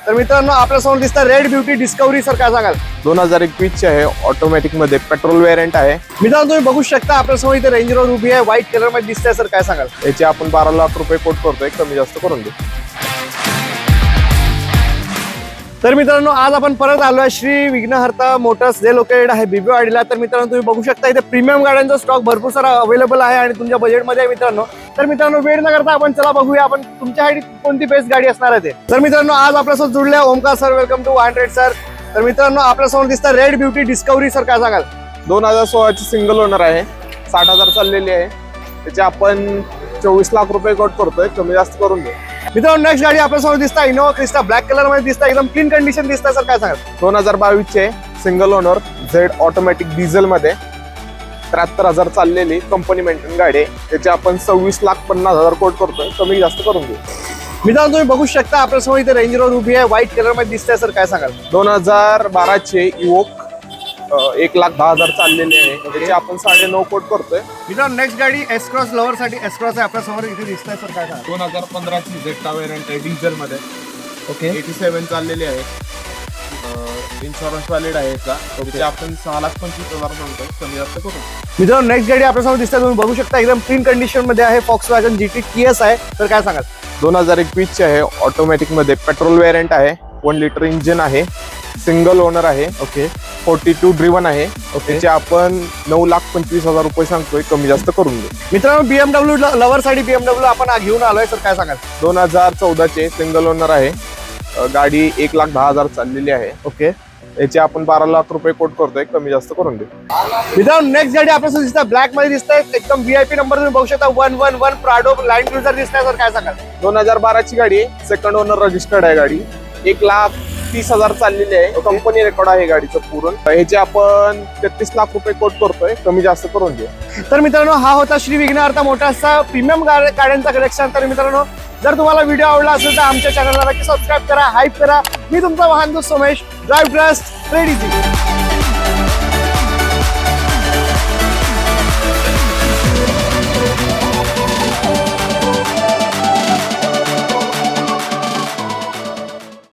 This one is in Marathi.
तर मित्रांनो आपल्यासमोर दिसतं रेड ब्युटी डिस्कवरी. सर काय सांगाल? 2021 चे आहे, ऑटोमॅटिक मध्ये पेट्रोल वेरियंट आहे. मित्रांनो तुम्ही बघू शकता आपल्यासमोर इथे रेंज रोवर उभी आहे, व्हाईट कलर मध्ये दिसतंय. सर काय सांगाल? याचे आपण 12 लाख रुपये कोट करतोय, कमी जास्त करून देऊ. तर मित्रांनो आज आपण परत आलोय श्री विघ्नहर्ता मोटर्स जे लोकेटेड आहे बिबवेवाडीला. तर मित्रांनो तुम्ही बघू शकता इथे प्रीमियम गाड्यांचा स्टॉक भरपूर सारा अवेलेबल आहे आणि तुमच्या बजेटमध्ये आहे मित्रांनो. तर मित्रांनो वेळ न करता आपण चला बघूया आपण तुमच्यासाठी कोणती बेस्ट गाडी असणार आहे ते. तर मित्रांनो आज आपल्यासोबत जुळले Omkar sir, welcome to 100 sir. तर मित्रांनो आपल्यासमोर दिसतं रेड ब्युटी डिस्कवरी. सर काय सांगाल? 2016 ची सिंगल ओनर आहे, 60,000 चाललेली आहे. त्याचे आपण 24 लाख रुपये कोट करतोय, कमी जास्त करून देऊ. मित्रांनो नेक्स्ट गाडी आपल्यासमोर दिसता इनोवा क्रिस्टा, ब्लॅक कलर मध्ये दिसता, एकदम क्लीन कंडिशन दिसतं. सर काय सांगाल? 2022 चे single owner Z automatic diesel मध्ये 73,000 चाललेली कंपनी मेंटेन गाडी आहे. त्याचे आपण 26,50,000 कोट करतोय, कमी जास्त करून देऊ. मित्रांनो तुम्ही बघू शकता आपल्यासमोर इथे रेंज रोवर उभी आहे, व्हाईट कलर मध्ये दिसतंय. सर काय सांगाल? 2012 चे इवोक 1,10,000 चाललेली आहे. त्याचे आपण 9.5 कोट करतोय. मित्रांनो नेक्स्ट गाडी एस क्रॉस लवर साठी एस क्रॉस आहे आपल्यासमोर इथे दिसतंय. सर काय सांगाल? 2015 ची झेडा वेरियंट आहे डिझेल मध्ये. ओके 87 चाललेली आहे. इन्शुरन्स व्हॅलिड आहे याचा. त्याचे आपण 6,25,000 म्हणतोय, कमी जास्त करू. मित्रांनो नेक्स्ट गाडी आपल्यासमोर दिसतंय, तुम्ही बघू शकता एकदम क्लीन कंडिशन मध्ये आहे, Volkswagen GT TS आहे. तर काय सांगाल? 2021 चे आहे, ऑटोमॅटिक मध्ये पेट्रोल वेरियंट आहे, 1 लिटर इंजिन आहे, सिंगल ओनर आहे. ओके 42 ड्रिव्हन आहे. ओके त्याचे आपण 9,25,000 रुपये सांगतोय, कमी जास्त करून देऊ. मित्रांनो BMW लवर साठी BMW आपण घेऊन आलोय. सर काय सांगाल? 2014 चे सिंगल ओनर आहे, गाडी 1,10,000 चाललेली आहे. ओके याचे आपण 12 लाख रुपये कोट करतोय, कमी जास्त करून देऊ. मित्रांनो नेक्स्ट गाडी आपल्यासमोर दिसतं ब्लॅक मध्ये दिसतंय, एकदम VIP नंबर तुम्ही बघू शकता, 111 प्राडो लँड क्रुझर दिसतंय. सर काय सांगाल? 2012 ची गाडी, सेकंड ओनर रजिस्टर्ड आहे गाडी, 1,30,000 चाललेली आहे. कंपनी रेकॉर्ड आहे गाडीचं पूर्ण. ह्याचे आपण 33 लाख रुपये कोट करतोय, कमी जास्त करून देऊ. तर मित्रांनो हा होता श्री विघ्नहर्ता मोटर्सचा प्रीमियम गाड्यांचा कलेक्शन. तर मित्रांनो जर तुम्हाला व्हिडिओ आवडला असेल तर आमच्या चॅनलला नक्की सबस्क्राईब करा, हाईप करा. मी तुमचा वाहन दोस्त Somesh. Drive trust, red easy.